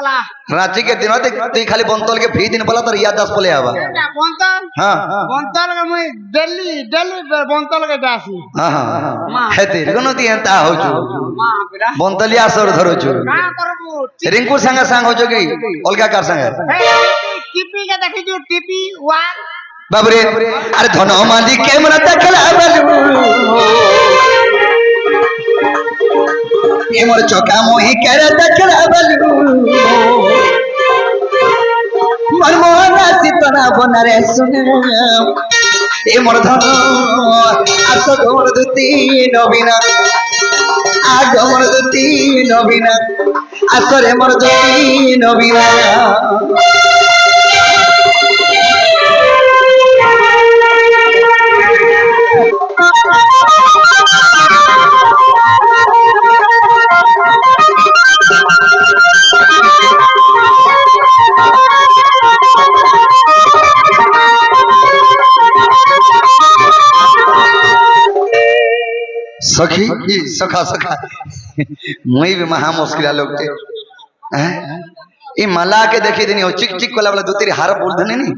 रांची के दिन तु खाली बंतल के भी दिन बोला तो याददाश्त बोले आवा बंतल हां बंतल के मैं दिल्ली दिल्ली बंतल के जासी हां हां हेते कोनो ती एंता हो छु मां बिरा बंतलिया सर धरो छु का करबो रिंकू संग हो जो की ओलगा कार संग टीपी के देखि जो टीपी वा बाबरे अरे धनो माली के मन देखला बलू ए मोर चोका मोही कर देखला बलू मन मोहना सितना बनरे सुने ए मोर धनो आस गोर दुती नबीना आग मोर दुती नबीना आसरे मोर दुती नबीना सखी सखा सखा मुई भी महा मुश्किल लोग थे हैं ई माला के देखी देनी हो चिक चिक वाला दो तेरी हार बोल देने नी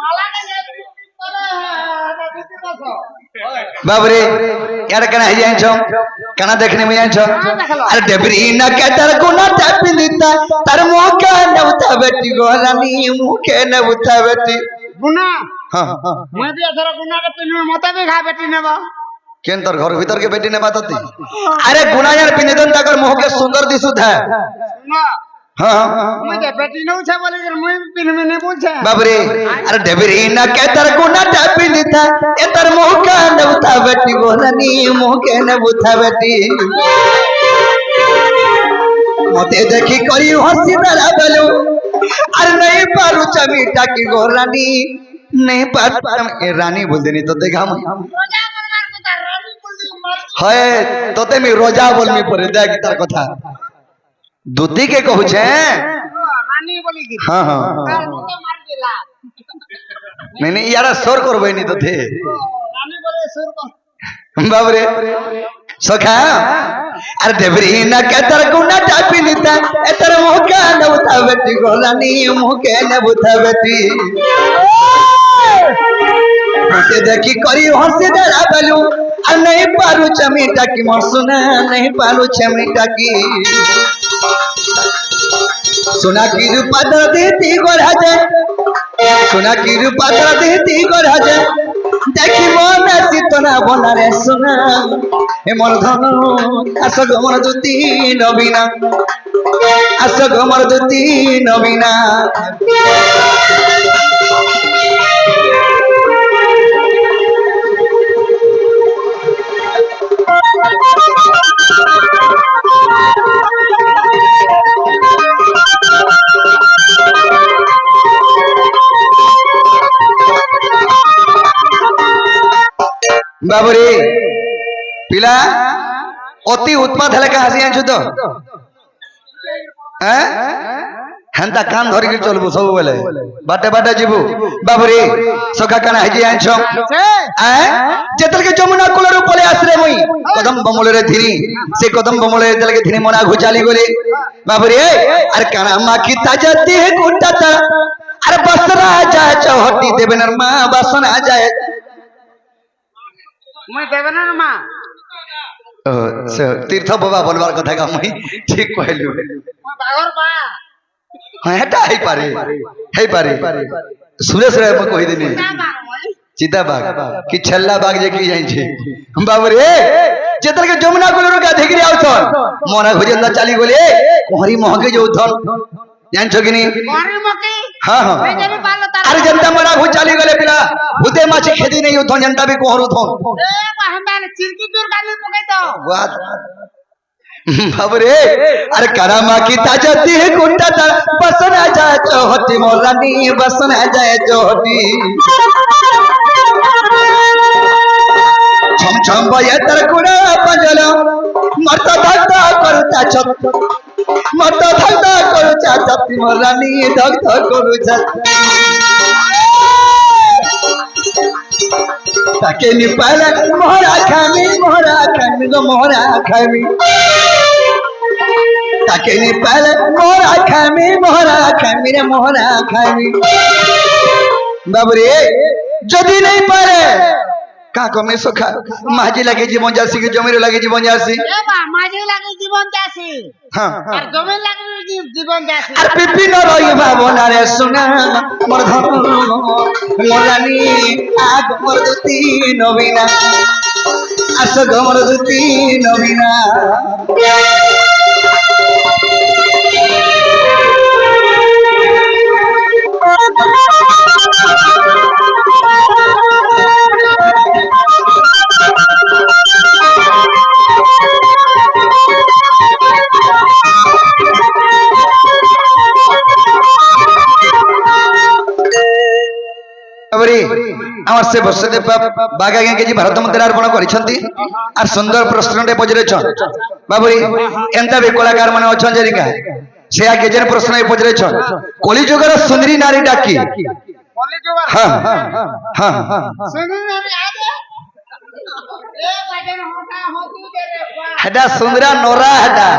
माला के बाबरे यार कना है जान छो कना देखने में जान छो अरे डेबरी न के तर गुना टप दिता तर मोका नवता बेटी गोरानी मुके नवता बेटी गुना हां हां मैं भी अथरा गुना के पिन में मता भी खा बेटी ने बा केन तर घर भीतर के बेटी ने बात होती अरे गुना यार पिनेदन तकर मुह के सुंदर दिसुत है ना हां मुझे बेटी न उछा बोले कि मैं पिन में नहीं पूछे बाबरे अरे डेबरी न के तर गुना टप दिता ए तर मोका नवता बेटी गोरानी मुके नवता बेटी मते देखी करी हंसी दरा बलू अरे नहीं पारू चमीटा की गोरानी नहीं पार रानी बोल देनी तो देखा है तोते मी रोजा बोलमी परे देख तार कथा दूती के कहू छे रानी बोली कि हां हां तो मार देला नहीं नहीं यार सोर करबे नहीं तो थे रानी बोले सुर को बाबरे सखा अरे देवरी न के तर गुना टापी निता ए तर मोका नवता बेटी गोलानी मोके नवता बेटी मते देखी करी हंसी दरा बलू आ नहीं पारू चमीटा की मोर सुना नहीं पारू चमीटा की सुना की रूपा देती गोरा जे सुना की रूपा देती गोरा जे देखी मन सितना बना रे सुना ए मोर धन आस गमर दुती नबीना आस गमर दुती नबीना बाबरे पिला अति उत्पात हले का हसी आंछु तो हैं हंता कान धरि के चलबो सब बेले बाटे बाटे जीबू बाबरे सखा काना हजी आंछु जेतल के जमुना कुलर उपले आसरे मुई कदम बमले रे धीरी से कदम बमले जेतल के धीरी मना घुचाली गोले बाबरे अरे काना मा की ताजती है कुंटाता अरे बसरा जाए चौहटी देवेनर मां बसना जाए मैं देवेनर मां तीर्थ बाबा बनवार कथा का मैं ठीक कहलु बागर बा हां हेटा हे पारे सुरेश रे म कहि देनी चिता बाग कि छल्ला बाग जे की जाई छे बाबू रे जेतर के जमुना कोलर का देखि आउथन मोरा भजन चाली गोले कोहरी महके जो उथन जान छ कि नहीं कोहरी मके हां हां अरे जनता मोरा भू चाली गोले पिला भूते माछी खेती नहीं उथन जनता भी कोहर उथन ए हमरा चिरकी दूर गाली पके तो बात बाबू रे अरे करामा की ताजती है कुंडा बसना जाए चौहटी मोरानी बसना जाए चौहटी छम छम बये तरकुड़ा पंजला मरता धक्का करता छत मरता धक्का करता छत मोरानी धक्का करता ताके निपाला मोहरा खामी गो मोहरा खामी তাকে নি পালে মোরা খামি রে মোরা খামি বাবুরে যদি নেই পারে কা কমে সখা মাঝি লাগে জীবন যাসি কি জমির লাগে জীবন যাসি এ বা মাঝে লাগে জীবন চাষি হ্যাঁ আর জমি লাগে জীবন চাষি আর বিভিন্ন রইবা বনারে শোনা মোর ধন মোর রানী আগ মোর দুতি নবীনা আসো গো মোর দুতি নবীনা আমার সে বসুদেব বাঘ আজ্ঞা কিছু ভারত মন্ত্রী अर्पण କରିଛନ୍ତି আর সুন্দর প্রশ্নটে পচারিছন বাবুরি এন্তা বি কলাকার মানে অছন জেরিকা সে আগে যে প্রশ্ন পচারিছন কলিযুগর সুন্দরী নারী ডাকি কলিযুগের হ্যাঁ হ্যাঁ সুন্দরী নারী আগে এ বাজে হতা হতু দে রে বা হেডা সুন্দরা নোরা হেডা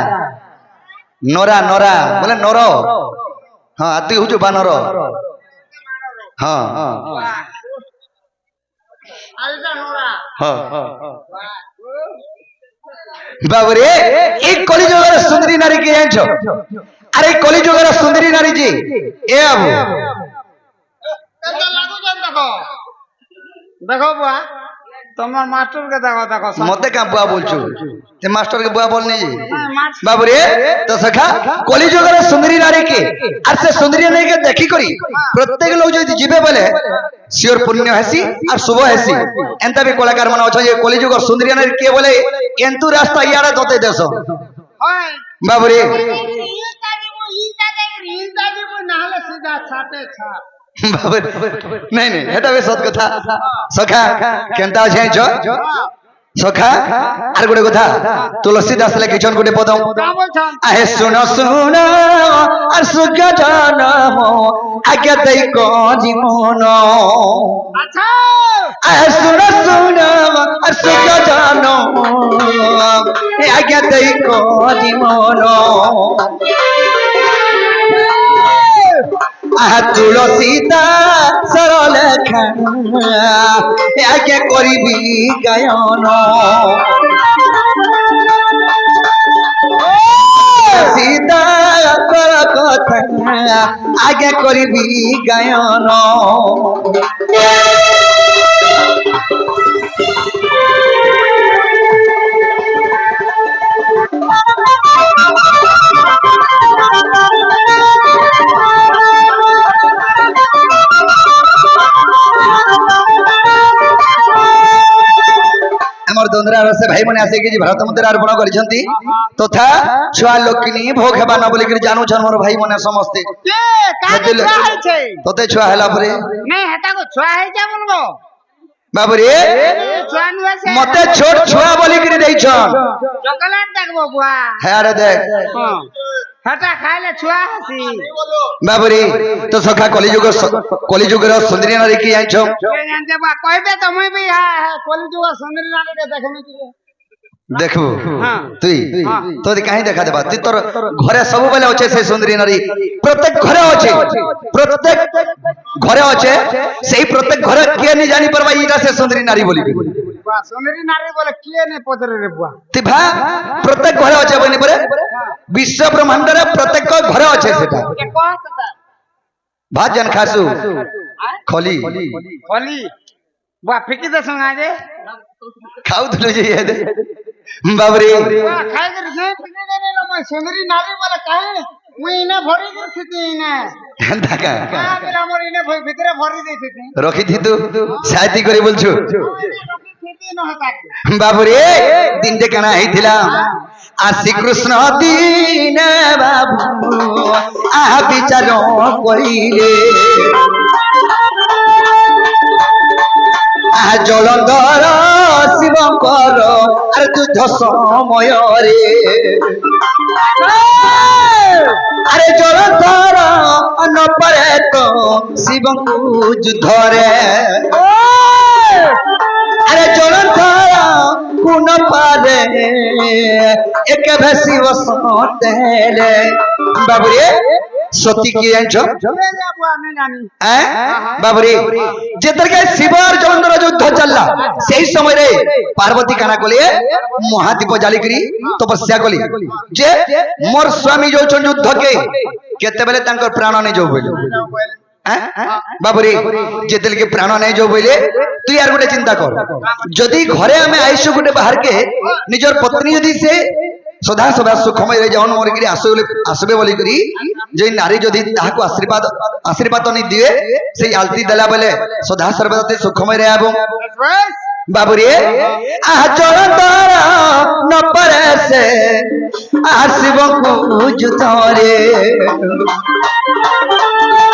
নোরা নোরা বলে নর হ্যাঁ তুই হুজু বানর হ্যাঁ আলটা নোরা বাবুরে এই কলিযুগের সুন্দরী নারী কে জানছো আরে কলিযুগের সুন্দরী নারী জি এ আবু এটা লাগু জান দেখো দেখো বুয়া তোমার মাস্টার কে দেখো দেখো মতে কা বুয়া বলছো তে মাস্টার কে বুয়া বলনি জি মাস্টার বাবুরে তো সখা কলিযুগের সুন্দরী নারী কে আর সে সুন্দরী নারী কে দেখি করি প্রত্যেক লোক যদি জিবে বলে শিওর পুণ্য হেসি আর শুভ হেসি এন্তা বি কলাকার মানে অছ যে কলিযুগের সুন্দরী নারী কে বলে এন্তু রাস্তা ইয়াড়ে দতে দেশ হয় বাবুরে ইটা দিব না হলে সিধা ছাতে ছাত বাবুরে নাই নাই এটা বে সত কথা সখা কেনতা আছে জ সখা আর গোটে কথা তুলসী দাস লেখিছন গোটে পদম কা বলছন আহে শুন শুন আর সুখ জান আগে দেই কো জীবন আচ্ছা আহে শুন শুন আর সুখ জান আগে দেই কো জীবন আহা তুলসী দাস সরল আগে করিবি গায়ন সীতা কর কথা আগে করিবি গায়ন আমার দন্দরা রসে ভাই মানে আসে কি ভারত মন্ত্রী अर्पण କରିଛନ୍ତି তথা ছুয়া লক্ষ্মী ভোগ হেবা না বলি কি জানু মোর ভাই মানে সমস্তে কে কাকে ছুয়া হইছে তোতে ছুয়া হেলা পরে নাই হেটা কো ছুয়া হইছে বলবো বাবুরে ছুয়া নুয়াছে মতে ছোট ছুয়া বলি কি দেইছন চকলেট দেখবো বুয়া হ্যাঁ রে দেখ হেটা খাইলে ছুয়া হসি বাবুরে তো সখা কলিযুগের সুন্দরী নারী কি আইছ কে জানতে বা কইবে তুমি বি হ্যাঁ কলিযুগ সুন্দরী নারী দেখনি কি দেখবু হ্যাঁ। তুই তোর কাহি দেখা দেবা তুই তোর ঘরে ସବୁବେଳେ আছে সেই সুন্দরী নারী প্রত্যেক ঘরে আছে প্রত্যেক ঘরে আছে সেই প্রত্যেক ঘরে কে নি জানি পারবা ইটা সে সুন্দরী নারী বলি বুয়া সুন্দরী নারী বলে কি নে পদরে রে বুয়া তুই ভা প্রত্যেক ঘরে আছে বলি পরে বিশ্ব ব্রহ্মাণ্ডের প্রত্যেক ঘরে আছে সেটা কে কহতা ভাত জান খাসু খলি হলি বুয়া ফিকি দে সঙ্গে আজে খাও তুলে যে বাবরে বুয়া খাই করে যে ফিকি দে রে মই সুন্দরী নারী বলে কাহে মুই ইনে ভরি দিছিতি ইনে দেখা আ মোর ইনে ভিতরে ভরি দিছিতি রখি থিতু সাইতি করে বলছো ফিকি ন হতা বাবুরে দিনটা কেনা হইছিলা আর শ্রীকৃষ্ণ দিন বাবু আহা বিচার করিলে আহা জলন্ধর শিবঙ্কর আর যুদ্ধ সমୟରେ আরে জলন্ধর নপরে তো শিবঙ্কু যুদ্ধরে আরে জলন্ধর কোন ন পারে একে ভেসি বসতেলে বাবুরে সতী কি জানছ আমি জানি বাবুরে যেতরকে শিব আর জলন্ধর যুদ্ধ চাললা সেই সময় রে পার্বতী কানা কলে মহাদীপ জালিকরি তপস্যা কলি যে মোর স্বামী যাচ্ছেন যুদ্ধকে কেতেবেলে তাঙ্কর প্রাণ নেই যাও বলে বাবুরে যেতেলকে প্রাণ নেই যাও বলে তুই আর গোটে চিন্তা কর যদি ঘরে আমি আইসু গোটে বাহারকে নিজের পত্নী যদি সে সদা সদা সুখময় যেমন মরিকি আসবে বলি করি যে নারী যদি তাহাকে আশীর্বাদ নি দিয়ে সেই আলতি দেলা বেলে সদা সর্বদা সুখময় রহব বাবুরে আহ জলন্ধর ন পারে সে আসিবকু যুদ্ধরে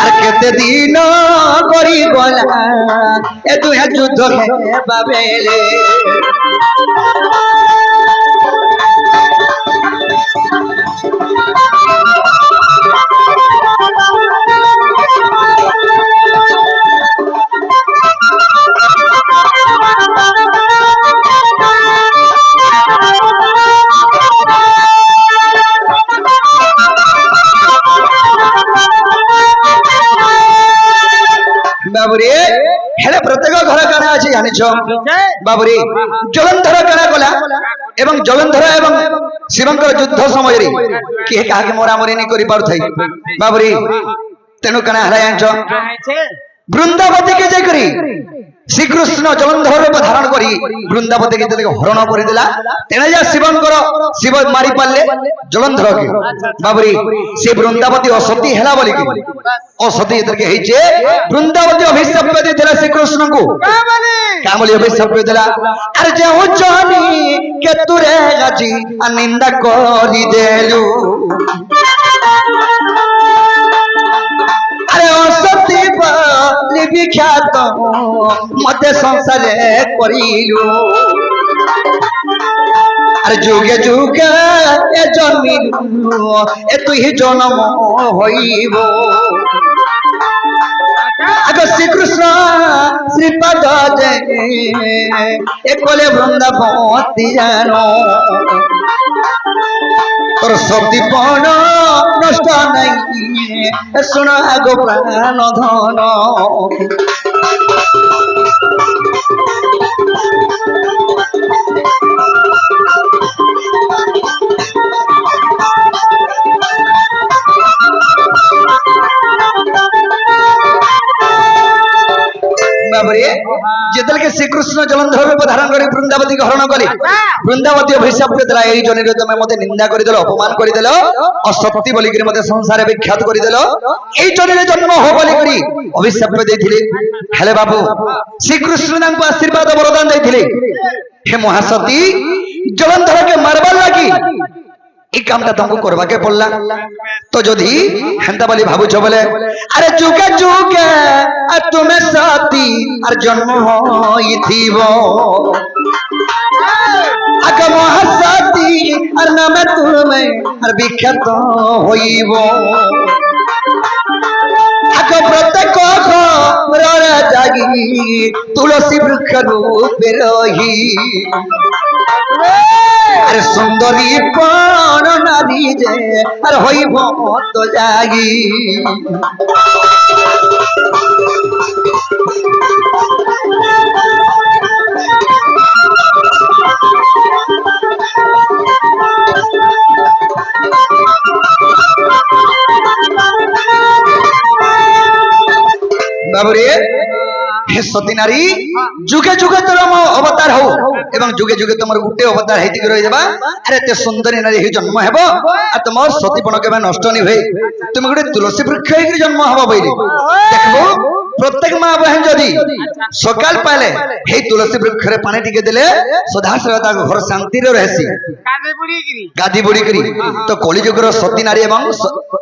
আর কেতে দিন করি গলা এ তুই যুদ্ধ বাবেলে বাবুরে হেলে প্রত্যেক ঘর কানা আছে জানিছ বাবুরে জলন্ধর কানা কলা এবং জলন্ধর এবং শিবঙ্কর যুদ্ধ সময় কিଏ কাহাকে মরামরি নি করি পারুথাই বাবুরে তেণু কানা হেলা জানিছ বৃন্দাবতী কে যাই করি শ্রীকৃষ্ণ জলন্ধর রূপ ধারণ করি বৃন্দাবতী কে যেতে হরণ করে দিলা তেনে যা শিবঙ্কর শিব মারি পারলে জলন্ধরকে বাবুরে সে বৃন্দাবতী অসতী হেলা বলি কি অসতী এদেরকে হইছে বৃন্দাবতী অভিশাপ দিয়েছিল শ্রীকৃষ্ণଙ୍କୁ কামলি অভিশাপ দিয়েছিল আর যে উজ্জনি কে তুরে গাজি নিন্দা করি দেলু আরে অসতী বলি বিখ্যাত মতে সংসারে করিলু আর যুগে যুগে এ জন্মিলু এ তুই জন্ম হইব আগ শ্রীকৃষ্ণ শ্রীপদ এ কলে বৃন্দাবতী জানো তোর সতীপণ নষ্ট নাই শোন আগ প্রাণ ধন বাবরে যেতলকে শ্রীকৃষ্ণ জলন্ধর রূপ ধারণ করে বৃন্দাবতী হরণ কলে বৃন্দাবতী অভিশাপ দেলা এই জনের তুমি মতে নিন্দা করে দিল অপমান করে দিল অসত্যি বলি করে মতে সংসারে বিখ্যাত করে দিল এই জনের জন্ম হো বলি করি অভিশাপ দেইଥିଲେ হেলে বাবু শ্রীকৃষ্ণ তাঙ্কু আশীর্বাদ বরদান দেইଥିଲେ হে মহাসতী জলন্ধরকে মারবার লাগি এই কামটা তোমাকে করবাকে পড়লা তো যদি হেন্তা বলি ভাবুছ বলে আরে যুগে যুগে আর তুমি সতী আর জন্ম হইথিব আগ মহাসতী আর নামে তুমি আর বিখ্যাত হইব আগ প্রত্যেক ঘরে জাগি তুলসী বৃক্ষ রূপে রহি আরে সুন্দরী কোন নারী যে আর হইব তো জাগি বাবুরে হে সতী নারী যুগে যুগে তোর অবতার হও এবং যুগে যুগে তোমার গোটে অবতার হইতি রই যাবা আরে তে সুন্দরী নারী হি জন্ম হেব আর তোমার সতীপণ কেবে নষ্ট নি হই তুমি গোটে তুলসী বৃক্ষ হইকি জন্ম হব বইলি দেখবো প্রত্যেক মা বহন যদি সকাল পাইলে এই তুলসী বৃক্ষরে পানি টিকে দিলে সদা সর্বদা ঘর শান্তিরে রহেছি গাদি বুড়ি করি তো কলিযুগর সতী নারী এবং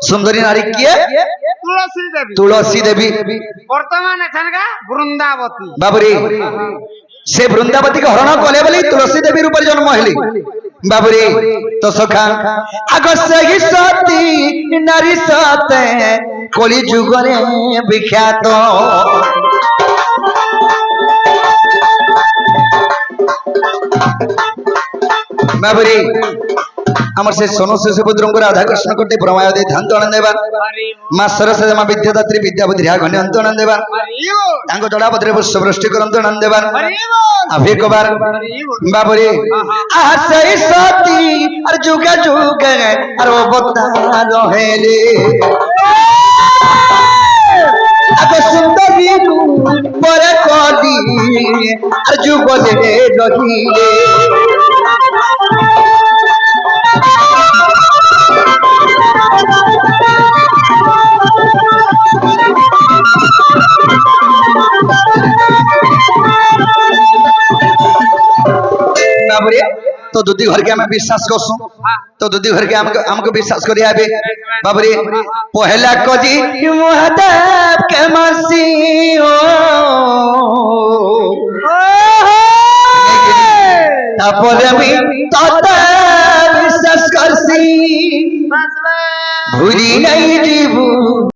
সুন্দরী নারী কিয়ে তুলসী দেবী বর্তমান এখানকা বৃন্দাবতী বাবুরে সে বৃন্দাবতী কে হরণ কলে বলি তুলসী দেবীর উপর জন্ম হলি বাবুরে তো সখা আগ সেই সতী নারী সতে কলি যুগরে বিখ্যাত বাবুরে আমার সেই সোনু শিশু পুত্রଙ୍କୁ রাধা কৃষ্ণ করতে প্রমায় দেই ধান তণ দেবা মা সরস্বতী মা বিদ্যাদাত্ରୀ বিদ্যা বুদ্ধি ঘনি অন্তণ দেবা ତାଙ୍କ ଜଡାପତିରେ ପୁଷ୍ପ ବୃଷ୍ଟି କରନ୍ତୁ ନନ୍ଦ ଦେବା ଆଭି କବାର ବାବୁରେ ଆସଇ ସତୀ আর ଯୁଗ ଯୁଗ আর অবতার হেলে আগ সুন্দরী পরে কলি আর যুগলে রহিলে बाबूरे तो दूधी घर के हमें विश्वास करसु तो दूधी घर के हमको विश्वास करी आबे बाबूरे पहला कजी महादेव के मसी हो तापर আমি तोते विश्वास करसी भूली नहीं जीवू